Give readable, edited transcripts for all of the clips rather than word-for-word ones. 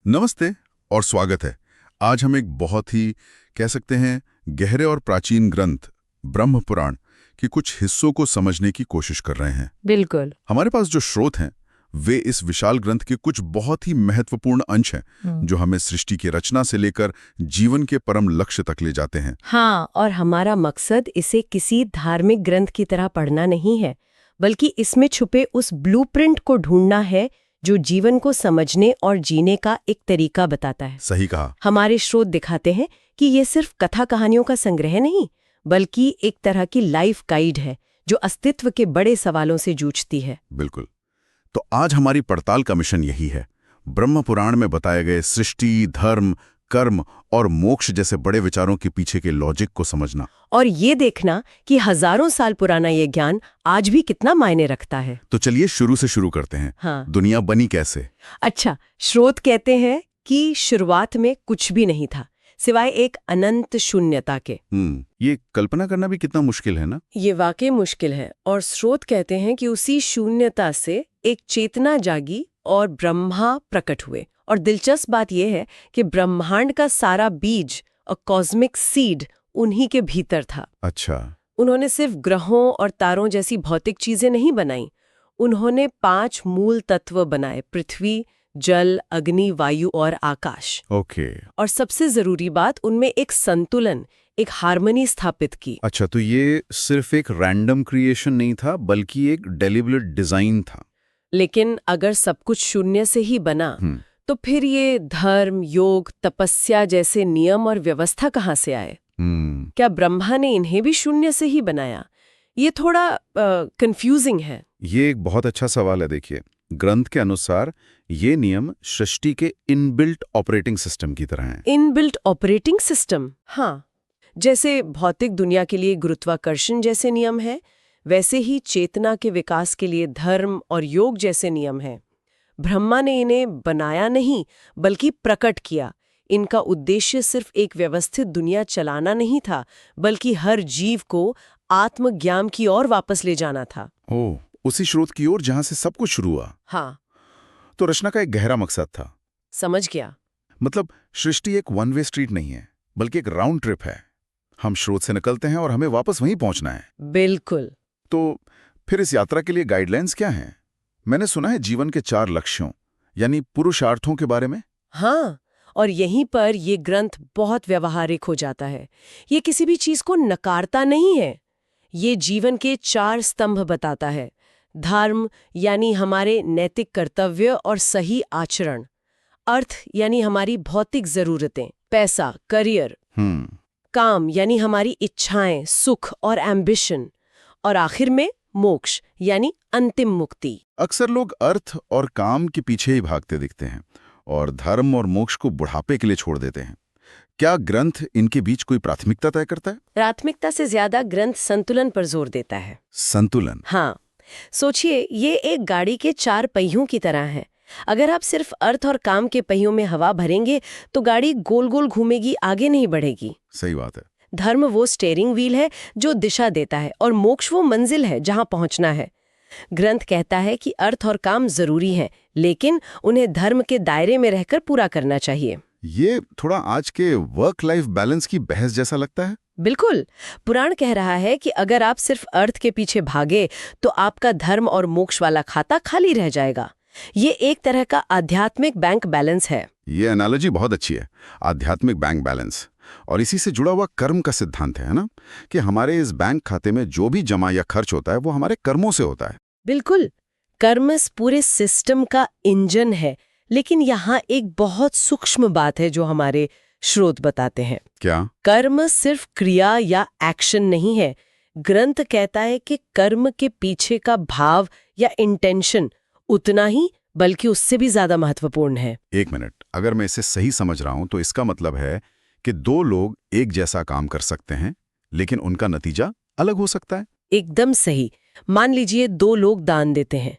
नमस्ते और स्वागत है। आज हम एक बहुत ही कह सकते हैं गहरे और प्राचीन ग्रंथ ब्रह्म पुराण के कुछ हिस्सों को समझने की कोशिश कर रहे हैं। बिल्कुल। हमारे पास जो स्रोत हैं वे इस विशाल ग्रंथ के कुछ बहुत ही महत्वपूर्ण अंश हैं जो हमें सृष्टि की रचना से लेकर जीवन के परम लक्ष्य तक ले जाते हैं। हाँ, और हमारा मकसद इसे किसी धार्मिक ग्रंथ की तरह पढ़ना नहीं है, बल्कि इसमें छुपे उस ब्लूप्रिंट को ढूंढना है जो जीवन को समझने और जीने का एक तरीका बताता है। सही कहा। हमारे स्रोत दिखाते हैं कि ये सिर्फ कथा कहानियों का संग्रह नहीं, बल्कि एक तरह की लाइफ गाइड है जो अस्तित्व के बड़े सवालों से जूझती है। बिल्कुल। तो आज हमारी पड़ताल का मिशन यही है, ब्रह्म पुराण में बताए गए सृष्टि, धर्म, कर्म और मोक्ष जैसे बड़े विचारों के पीछे के लॉजिक को समझना और ये देखना कि हजारों साल पुराना ये ज्ञान आज भी कितना मायने रखता है। तो चलिए शुरू से शुरू करते हैं। हाँ। दुनिया बनी कैसे? अच्छा, स्रोत कहते हैं कि शुरुआत में कुछ भी नहीं था सिवाय एक अनंत शून्यता के। ये कल्पना करना भी कितना मुश्किल है ना। ये वाकई मुश्किल है। और स्रोत कहते हैं कि उसी शून्यता से एक चेतना जागी और ब्रह्मा प्रकट हुए। और दिलचस्प बात यह है कि ब्रह्मांड का सारा बीज और कॉस्मिक सीड उन्हीं के भीतर था। अच्छा। उन्होंने सिर्फ ग्रहों और तारों जैसी भौतिक चीजें नहीं बनाई, उन्होंने 5 मूल तत्व बनाए: पृथ्वी, जल, अग्नि, वायु और आकाश। ओके। और सबसे जरूरी बात, उनमें एक संतुलन, एक हार्मनी स्थापित की। अच्छा, तो ये सिर्फ एक रैंडम क्रिएशन नहीं था बल्कि एक डेलिबरेट डिजाइन था। लेकिन अगर सब कुछ शून्य से ही बना तो फिर ये धर्म, योग, तपस्या जैसे नियम और व्यवस्था कहाँ से आए? क्या ब्रह्मा ने इन्हें भी शून्य से ही बनाया? ये थोड़ा कंफ्यूजिंग है। ये एक बहुत अच्छा सवाल है। देखिए, ग्रंथ के अनुसार ये नियम सृष्टि के इनबिल्ट ऑपरेटिंग सिस्टम की तरह हैं। Inbuilt operating system? हाँ, जैसे भौतिक दुनिया के लिए गुरुत्वाकर्षण जैसे नियम है, वैसे ही चेतना के विकास के लिए धर्म और योग जैसे नियम हैं। ब्रह्मा ने इन्हें बनाया नहीं बल्कि प्रकट किया। इनका उद्देश्य सिर्फ एक व्यवस्थित दुनिया चलाना नहीं था, बल्कि हर जीव को आत्मज्ञान की ओर वापस ले जाना था। ओह, उसी स्रोत की ओर जहां से सब कुछ शुरू हुआ। हाँ। तो रचना का एक गहरा मकसद था। समझ गया। मतलब सृष्टि एक वन वे स्ट्रीट नहीं है बल्कि एक राउंड ट्रिप है। हम स्रोत से निकलते हैं और हमें वापस वहीं पहुंचना है। बिल्कुल। तो फिर इस यात्रा के लिए गाइडलाइंस क्या हैं? मैंने सुना है जीवन के 4 लक्ष्यों यानी पुरुषार्थों के बारे में। हाँ, और यहीं पर ये ग्रंथ बहुत व्यवहारिक हो जाता है। ये किसी भी चीज को नकारता नहीं है। ये जीवन के 4 स्तंभ बताता है: धर्म यानी हमारे नैतिक कर्तव्य और सही आचरण, अर्थ यानी हमारी भौतिक जरूरतें, पैसा, करियर, काम यानी हमारी इच्छाएं, सुख और एम्बिशन, और आखिर में मोक्ष यानी अंतिम मुक्ति। अक्सर लोग अर्थ और काम के पीछे ही भागते दिखते हैं और धर्म और मोक्ष को बुढ़ापे के लिए छोड़ देते हैं। क्या ग्रंथ इनके बीच कोई प्राथमिकता तय करता है? प्राथमिकता से ज्यादा ग्रंथ संतुलन पर जोर देता है। संतुलन? हाँ, सोचिए, ये एक गाड़ी के 4 पहियों की तरह है। अगर आप सिर्फ अर्थ और काम के पहियों में हवा भरेंगे तो गाड़ी गोल गोल घूमेगी, आगे नहीं बढ़ेगी। सही बात है। धर्म वो स्टीयरिंग व्हील है जो दिशा देता है, और मोक्ष वो मंजिल है जहां पहुंचना है। ग्रंथ कहता है कि अर्थ और काम जरूरी हैं, लेकिन उन्हें धर्म के दायरे में रहकर पूरा करना चाहिए। ये थोड़ा आज के वर्क लाइफ बैलेंस की बहस जैसा लगता है। बिल्कुल। पुराण कह रहा है कि अगर आप सिर्फ अर्थ के पीछे भागे तो आपका धर्म और मोक्ष वाला खाता खाली रह जाएगा। ये एक तरह का आध्यात्मिक बैंक बैलेंस है। ये एनालॉजी बहुत अच्छी है, आध्यात्मिक बैंक बैलेंस। और इसी से जुड़ा हुआ कर्म का सिद्धांत है ना, कि हमारे इस बैंक खाते में जो भी जमा या खर्च होता है वो हमारे कर्मों से होता है। बिल्कुल। कर्म इस पूरे सिस्टम का इंजन है। लेकिन यहाँ एक बहुत सूक्ष्म बात है जो हमारे स्रोत बताते हैं। क्या? कर्म सिर्फ क्रिया या एक्शन नहीं है। ग्रंथ कहता है कि कर्म के पीछे का भाव या इंटेंशन उतना ही बल्कि उससे भी ज्यादा महत्वपूर्ण है। एक मिनट, अगर मैं इसे सही समझ रहा हूं तो इसका मतलब है कि 2 लोग एक जैसा काम कर सकते हैं लेकिन उनका नतीजा अलग हो सकता है। एकदम सही। मान लीजिए 2 लोग दान देते हैं।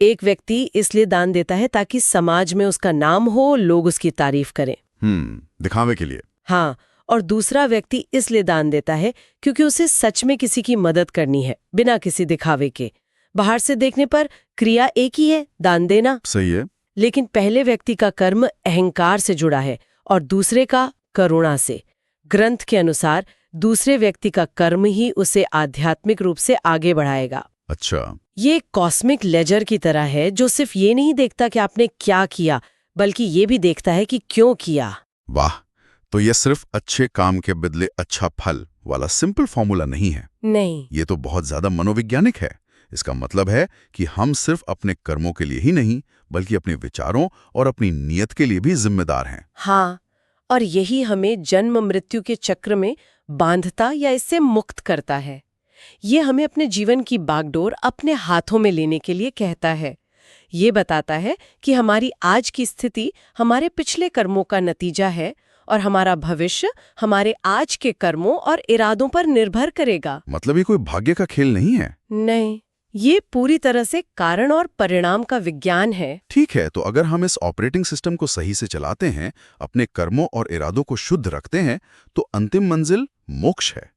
एक व्यक्ति इसलिए दान देता है ताकि समाज में उसका नाम हो, लोग उसकी तारीफ करें। दिखावे के लिए। हाँ, और दूसरा व्यक्ति इसलिए दान देता है क्योंकि उसे सच में किसी की मदद करनी है, बिना किसी दिखावे के। बाहर से देखने पर क्रिया एक ही है, दान देना। सही है। लेकिन पहले व्यक्ति का कर्म अहंकार से जुड़ा है और दूसरे का करुणा से। ग्रंथ के अनुसार दूसरे व्यक्ति का कर्म ही उसे आध्यात्मिक रूप से आगे बढ़ाएगा। अच्छा। ये एक कॉस्मिक लेजर की तरह है जो सिर्फ ये नहीं देखता कि आपने क्या किया, बल्कि ये भी देखता है कि क्यों किया। वाह, तो ये सिर्फ अच्छे काम के बदले अच्छा फल वाला सिंपल फॉर्मूला नहीं है। नहीं, ये तो बहुत ज्यादा मनोवैज्ञानिक है। इसका मतलब है कि हम सिर्फ अपने कर्मों के लिए ही नहीं, बल्कि अपने विचारों और अपनी नीयत के लिए भी जिम्मेदार हैं। हाँ, और यही हमें जन्म मृत्यु के चक्र में बांधता या इससे मुक्त करता है। ये हमें अपने जीवन की बागडोर अपने हाथों में लेने के लिए कहता है। ये बताता है कि हमारी आज की स्थिति हमारे पिछले कर्मों का नतीजा है और हमारा भविष्य हमारे आज के कर्मों और इरादों पर निर्भर करेगा। मतलब ये कोई भाग्य का खेल नहीं है। नहीं, ये पूरी तरह से कारण और परिणाम का विज्ञान है। ठीक है, तो अगर हम इस ऑपरेटिंग सिस्टम को सही से चलाते हैं, अपने कर्मों और इरादों को शुद्ध रखते हैं, तो अंतिम मंजिल मोक्ष है।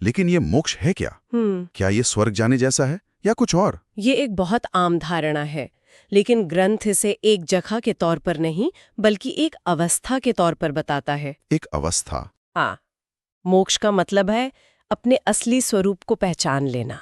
लेकिन ये मोक्ष है क्या? क्या ये स्वर्ग जाने जैसा है या कुछ और? ये एक बहुत आम धारणा है, लेकिन ग्रंथ इसे एक जगह के तौर पर नहीं, बल्कि एक अवस्था के तौर पर बताता है। एक अवस्था? हाँ, मोक्ष का मतलब है अपने असली स्वरूप को पहचान लेना।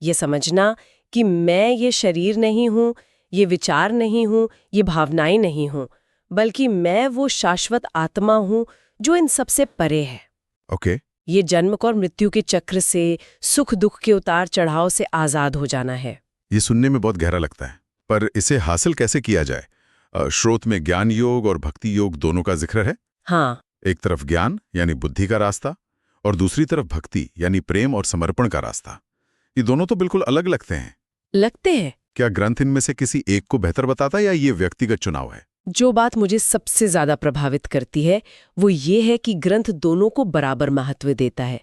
ये समझना कि मैं ये शरीर नहीं हूँ, ये विचार नहीं हूँ, ये भावनाएं नहीं हूँ, बल्कि मैं वो शाश्वत आत्मा हूँ जो इन सबसे परे है। ओके। ये जन्म और मृत्यु के चक्र से, सुख दुख के उतार चढ़ाव से आजाद हो जाना है। ये सुनने में बहुत गहरा लगता है, पर इसे हासिल कैसे किया जाए? श्रोत में ज्ञान योग और भक्ति योग दोनों का जिक्र है। हाँ, एक तरफ ज्ञान यानी बुद्धि का रास्ता और दूसरी तरफ भक्ति यानी प्रेम और समर्पण का रास्ता। ये दोनों तो बिल्कुल अलग लगते हैं। क्या ग्रंथ इनमें से किसी एक को बेहतर बताता है या ये व्यक्तिगत चुनाव है? जो बात मुझे सबसे ज्यादा प्रभावित करती है वो ये है कि ग्रंथ दोनों को बराबर महत्व देता है।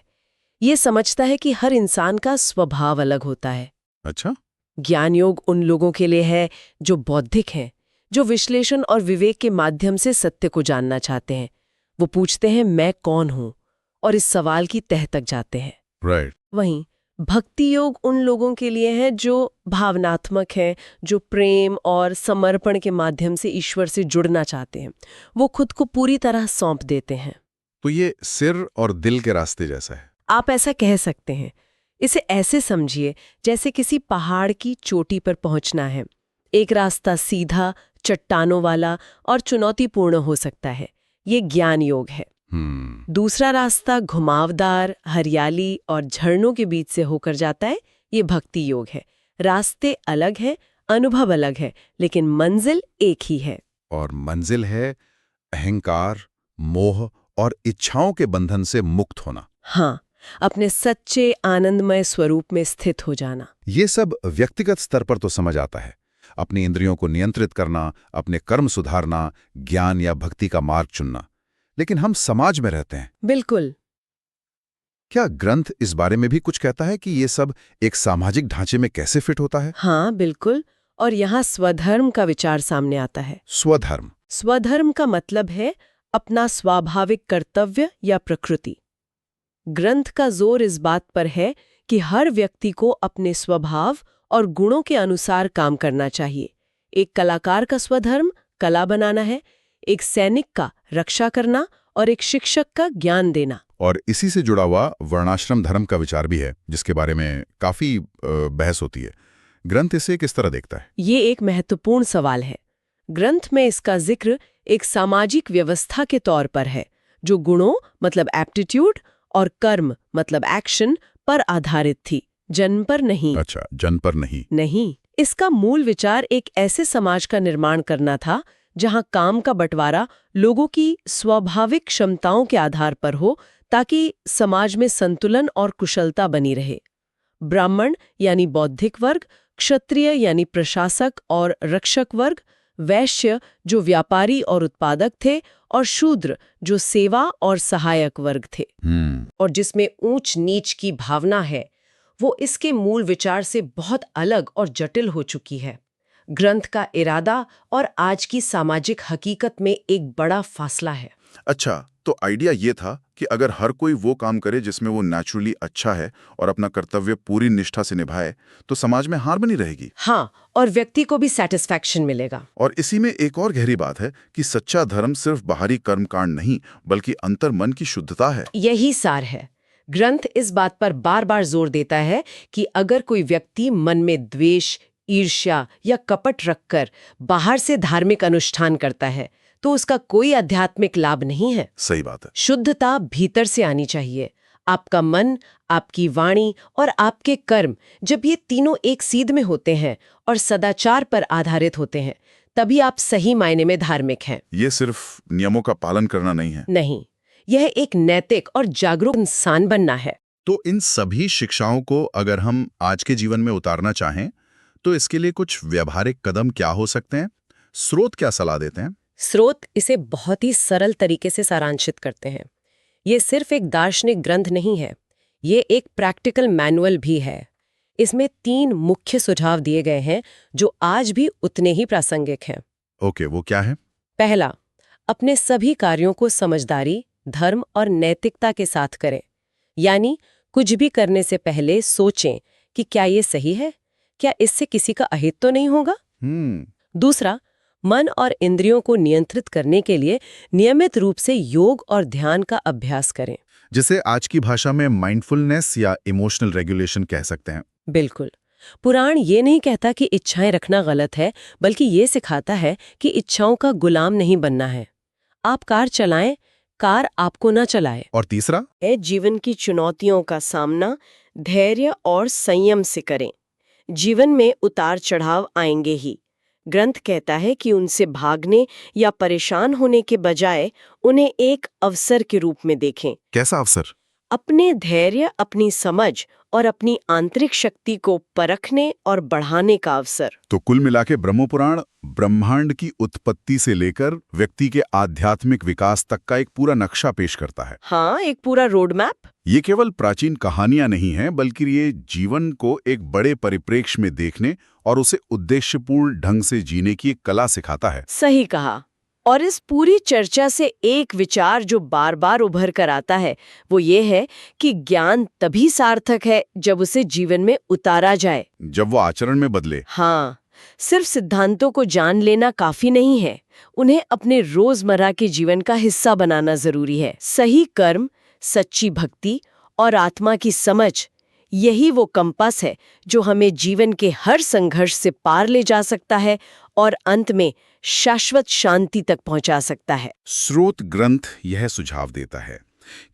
ये समझता है कि हर इंसान का स्वभाव अलग होता है। अच्छा। ज्ञान योग उन लोगों के लिए है जो बौद्धिक हैं, जो विश्लेषण और विवेक के माध्यम से सत्य को जानना चाहते हैं। वो पूछते हैं मैं कौन हूं, और इस सवाल की तह तक जाते हैं। राइट। वहीं भक्ति योग उन लोगों के लिए है जो भावनात्मक हैं, जो प्रेम और समर्पण के माध्यम से ईश्वर से जुड़ना चाहते हैं। वो खुद को पूरी तरह सौंप देते हैं। तो ये सिर और दिल के रास्ते जैसा है। आप ऐसा कह सकते हैं। इसे ऐसे समझिए जैसे किसी पहाड़ की चोटी पर पहुंचना है। एक रास्ता सीधा, चट्टानों वाला और चुनौतीपूर्ण हो सकता है, ये ज्ञान योग है। दूसरा रास्ता घुमावदार, हरियाली और झरनों के बीच से होकर जाता है, ये भक्ति योग है। रास्ते अलग हैं, अनुभव अलग है, लेकिन मंजिल एक ही है। और मंजिल है अहंकार, मोह और इच्छाओं के बंधन से मुक्त होना। हाँ, अपने सच्चे आनंदमय स्वरूप में स्थित हो जाना। ये सब व्यक्तिगत स्तर पर तो समझ आता है। अपनी इंद्रियों को नियंत्रित करना, अपने कर्म सुधारना, ज्ञान या भक्ति का मार्ग चुनना। लेकिन हम समाज में रहते हैं। बिल्कुल। क्या ग्रंथ इस बारे में भी कुछ कहता है कि ये सब एक सामाजिक ढांचे में कैसे फिट होता है? हाँ, बिल्कुल। और यहाँ स्वधर्म का विचार सामने आता है। स्वधर्म? स्वधर्म का मतलब है अपना स्वाभाविक कर्तव्य या प्रकृति। ग्रंथ का जोर इस बात पर है कि हर व्यक्ति को अपने स्वभाव और गुणों के अनुसार काम करना चाहिए। एक कलाकार का स्वधर्म कला बनाना है, एक सैनिक का रक्षा करना और एक शिक्षक का ज्ञान देना। और इसी से जुड़ा हुआ वर्णाश्रम धर्म का विचार भी है, जिसके बारे में काफी बहस होती है। ग्रंथ इसे किस तरह देखता है? ये एक महत्वपूर्ण सवाल है। ग्रंथ में इसका जिक्र एक सामाजिक व्यवस्था के तौर पर है, जो गुणों मतलब एप्टीट्यूड और कर्म मतलब एक्शन पर आधारित थी, जन्म पर नहीं। अच्छा, जन्म पर नहीं। इसका मूल विचार एक ऐसे समाज का निर्माण करना था जहां काम का बंटवारा लोगों की स्वाभाविक क्षमताओं के आधार पर हो, ताकि समाज में संतुलन और कुशलता बनी रहे। ब्राह्मण यानी बौद्धिक वर्ग, क्षत्रिय यानी प्रशासक और रक्षक वर्ग, वैश्य जो व्यापारी और उत्पादक थे, और शूद्र जो सेवा और सहायक वर्ग थे। और जिसमें ऊंच नीच की भावना है, वो इसके मूल विचार से बहुत अलग और जटिल हो चुकी है। ग्रंथ का इरादा और आज की सामाजिक हकीकत में एक बड़ा फासला है। अच्छा, तो आइडिया ये था कि अगर हर कोई वो काम करे जिसमें वो नेचुरली अच्छा है और अपना कर्तव्य पूरी निष्ठा से निभाए, तो समाज में हार्मनी रहेगी। हाँ, और व्यक्ति को भी सेटिस्फैक्शन मिलेगा। और इसी में एक और गहरी बात है कि सच्चा धर्म सिर्फ बाहरी कर्मकांड नहीं, बल्कि अंतर मन की शुद्धता है। यही सार है। ग्रंथ इस बात पर बार बार जोर देता है कि अगर कोई व्यक्ति मन में द्वेष, ईर्ष्या या कपट रखकर बाहर से धार्मिक अनुष्ठान करता है, तो उसका कोई आध्यात्मिक लाभ नहीं है। सही बात है। शुद्धता भीतर से आनी चाहिए। आपका मन, आपकी वाणी और आपके कर्म, जब ये तीनों एक सीध में होते हैं और सदाचार पर आधारित होते हैं, तभी आप सही मायने में धार्मिक हैं। ये सिर्फ नियमों का पालन करना नहीं है। नहीं, यह एक नैतिक और जागरूक इंसान बनना है। तो इन सभी शिक्षाओं को अगर हम आज के जीवन में उतारना चाहें, तो इसके लिए कुछ व्यावहारिक कदम क्या हो सकते हैं? स्रोत क्या सलाह देते हैं? स्रोत इसे बहुत ही सरल तरीके से सारांशित करते हैं। ये सिर्फ एक दार्शनिक ग्रंथ नहीं है, ये एक प्रैक्टिकल मैनुअल भी है। इसमें 3 मुख्य सुझाव दिए गए हैं जो आज भी उतने ही प्रासंगिक हैं। ओके, वो क्या है? पहला, अपने सभी कार्यों को समझदारी, धर्म और नैतिकता के साथ करें। यानी कुछ भी करने से पहले सोचें कि क्या ये सही है, क्या इससे किसी का अहित तो नहीं होगा। दूसरा, मन और इंद्रियों को नियंत्रित करने के लिए नियमित रूप से योग और ध्यान का अभ्यास करें। जिसे आज की भाषा में माइंडफुलनेस या इमोशनल रेगुलेशन कह सकते हैं। बिल्कुल। पुराण ये नहीं कहता कि इच्छाएं रखना गलत है, बल्कि ये सिखाता है कि इच्छाओं का गुलाम नहीं बनना है। आप कार चलाएं, कार आपको ना चलाए। और तीसरा है जीवन की चुनौतियों का सामना धैर्य और संयम से करें। जीवन में उतार चढ़ाव आएंगे ही। ग्रंथ कहता है कि उनसे भागने या परेशान होने के बजाय उन्हें एक अवसर के रूप में देखें। कैसा अवसर? अपने धैर्य, अपनी समझ और अपनी आंतरिक शक्ति को परखने और बढ़ाने का अवसर। तो कुल मिलाके ब्रह्मपुराण ब्रह्मांड की उत्पत्ति से लेकर व्यक्ति के आध्यात्मिक विकास तक का एक पूरा नक्शा पेश करता है। हाँ, एक पूरा रोड मैप। ये केवल प्राचीन कहानियां नहीं हैं, बल्कि ये जीवन को एक बड़े परिप्रेक्ष्य में देखने और उसे उद्देश्यपूर्ण ढंग से जीने की एक कला सिखाता है। सही कहा। और इस पूरी चर्चा से एक विचार जो बार बार उभर कर आता है, वो ये है कि ज्ञान तभी सार्थक है जब उसे जीवन में उतारा जाए, जब वो आचरण में बदले। हाँ, सिर्फ सिद्धांतों को जान लेना काफी नहीं है, उन्हें अपने रोजमर्रा के जीवन का हिस्सा बनाना जरूरी है। सही कर्म, सच्ची भक्ति और आत्मा की समझ, यही वो कंपास है जो हमें जीवन के हर संघर्ष से पार ले जा सकता है और अंत में शाश्वत शांति तक पहुंचा सकता है। स्रोत ग्रंथ यह सुझाव देता है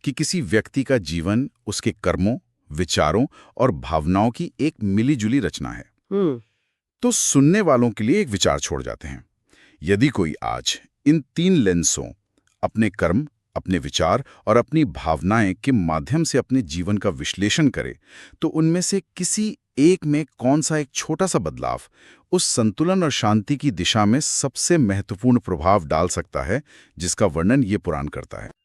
कि किसी व्यक्ति का जीवन उसके कर्मों, विचारों और भावनाओं की एक मिलीजुली रचना है। तो सुनने वालों के लिए एक विचार छोड़ जाते हैं। यदि कोई आज इन 3 लेंसों, अपने कर्म, अपने विचार और अपनी भावनाएं के माध्यम से अपने जीवन का विश्लेषण करे, तो उनमें से किसी एक में कौन सा एक छोटा सा बदलाव उस संतुलन और शांति की दिशा में सबसे महत्वपूर्ण प्रभाव डाल सकता है, जिसका वर्णन ये पुराण करता है।